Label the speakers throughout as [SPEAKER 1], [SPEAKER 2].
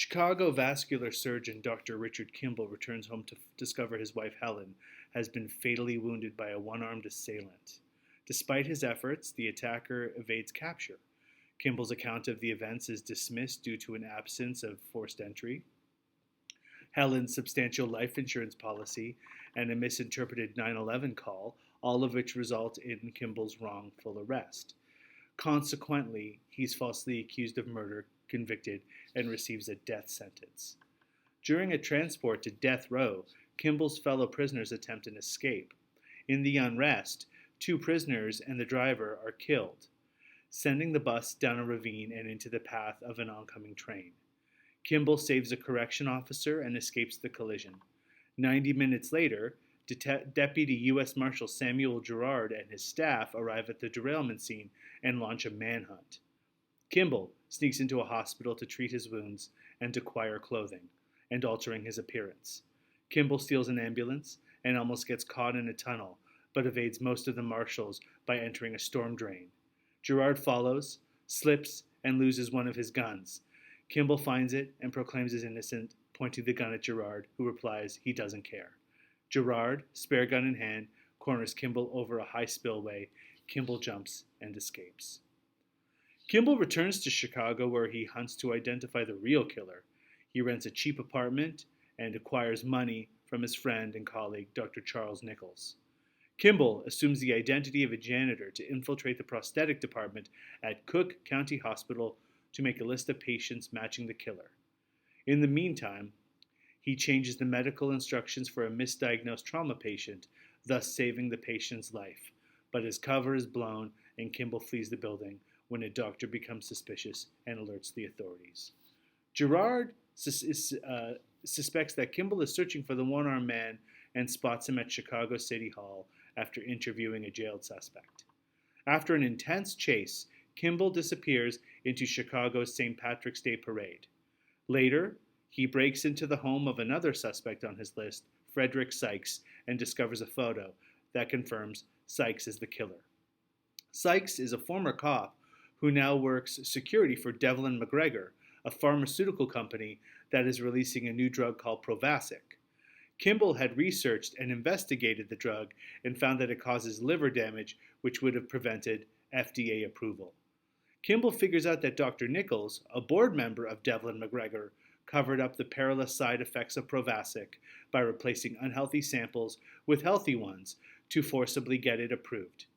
[SPEAKER 1] Chicago vascular surgeon Dr. Richard Kimball returns home to discover his wife Helen has been fatally wounded by a one-armed assailant. Despite his efforts, the attacker evades capture. Kimball's account of the events is dismissed due to an absence of forced entry. Helen's substantial life insurance policy, and a misinterpreted 9/11 call, all of which result in Kimball's wrongful arrest. Consequently, he's falsely accused of murder, convicted, and receives a death sentence. During a transport to death row, Kimball's fellow prisoners attempt an escape. In the unrest, two prisoners and the driver are killed, sending the bus down a ravine and into the path of an oncoming train. Kimball saves a correction officer and escapes the collision. 90 minutes later, Deputy U.S. Marshal Samuel Gerard and his staff arrive at the derailment scene and launch a manhunt. Kimball sneaks into a hospital to treat his wounds and acquire clothing, and altering his appearance. Kimball steals an ambulance and almost gets caught in a tunnel, but evades most of the marshals by entering a storm drain. Gerard follows, slips, and loses one of his guns. Kimball finds it and proclaims his innocence, pointing the gun at Gerard, who replies he doesn't care. Gerard, spare gun in hand, corners Kimball over a high spillway. Kimball jumps and escapes. Kimball returns to Chicago, where he hunts to identify the real killer. He rents a cheap apartment and acquires money from his friend and colleague, Dr. Charles Nichols. Kimball assumes the identity of a janitor to infiltrate the prosthetic department at Cook County Hospital to make a list of patients matching the killer. In the meantime, he changes the medical instructions for a misdiagnosed trauma patient, thus saving the patient's life. But his cover is blown and Kimball flees the building when a doctor becomes suspicious and alerts the authorities. Gerard suspects that Kimball is searching for the one-armed man and spots him at Chicago City Hall after interviewing a jailed suspect. After an intense chase, Kimball disappears into Chicago's St. Patrick's Day parade. Later, he breaks into the home of another suspect on his list, Frederick Sykes, and discovers a photo that confirms Sykes is the killer. Sykes is a former cop who now works security for Devlin McGregor, a pharmaceutical company that is releasing a new drug called Provasic. Kimball had researched and investigated the drug and found that it causes liver damage, which would have prevented FDA approval. Kimball figures out that Dr. Nichols, a board member of Devlin McGregor, covered up the perilous side effects of Provasic by replacing unhealthy samples with healthy ones to forcibly get it approved.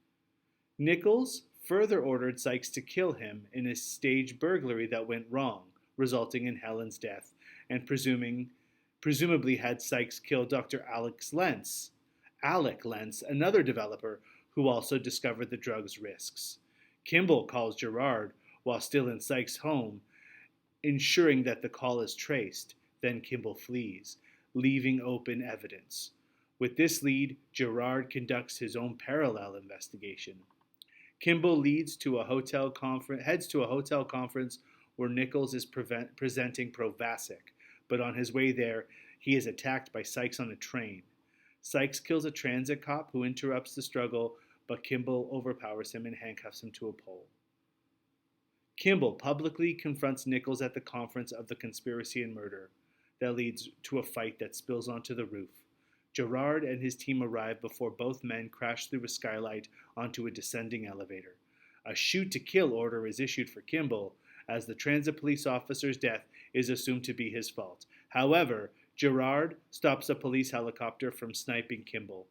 [SPEAKER 1] Nichols further ordered Sykes to kill him in a staged burglary that went wrong, resulting in Helen's death, and presumably had Sykes kill Dr. Alec Lentz, another developer who also discovered the drug's risks. Kimball calls Gerard while still in Sykes' home, ensuring that the call is traced. Then Kimball flees, leaving open evidence. With this lead, Gerard conducts his own parallel investigation. Kimball heads to a hotel conference where Nichols is presenting Provasic, but on his way there, he is attacked by Sykes on a train. Sykes kills a transit cop who interrupts the struggle, but Kimball overpowers him and handcuffs him to a pole. Kimball publicly confronts Nichols at the conference of the conspiracy and murder. That leads to a fight that spills onto the roof. Gerard and his team arrive before both men crash through a skylight onto a descending elevator. A shoot-to-kill order is issued for Kimball, as the transit police officer's death is assumed to be his fault. However, Gerard stops a police helicopter from sniping Kimball.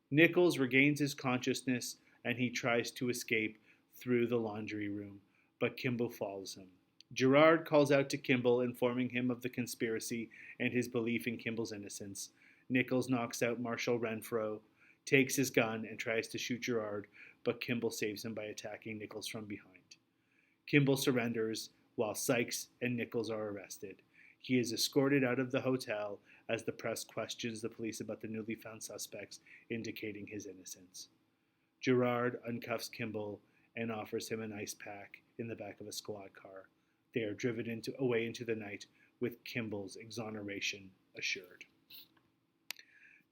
[SPEAKER 1] Nichols regains his consciousness and he tries to escape through the laundry room, but Kimball follows him. Gerard calls out to Kimball, informing him of the conspiracy and his belief in Kimball's innocence. Nichols knocks out Marshal Renfro, takes his gun, and tries to shoot Gerard, but Kimball saves him by attacking Nichols from behind. Kimball surrenders, while Sykes and Nichols are arrested. He is escorted out of the hotel as the press questions the police about the newly found suspects, indicating his innocence. Gerard uncuffs Kimball and offers him an ice pack in the back of a squad car. They are driven away into the night with Kimball's exoneration assured.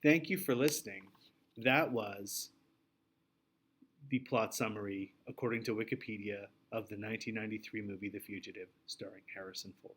[SPEAKER 1] Thank you for listening. That was the plot summary, according to Wikipedia, of the 1993 movie The Fugitive, starring Harrison Ford.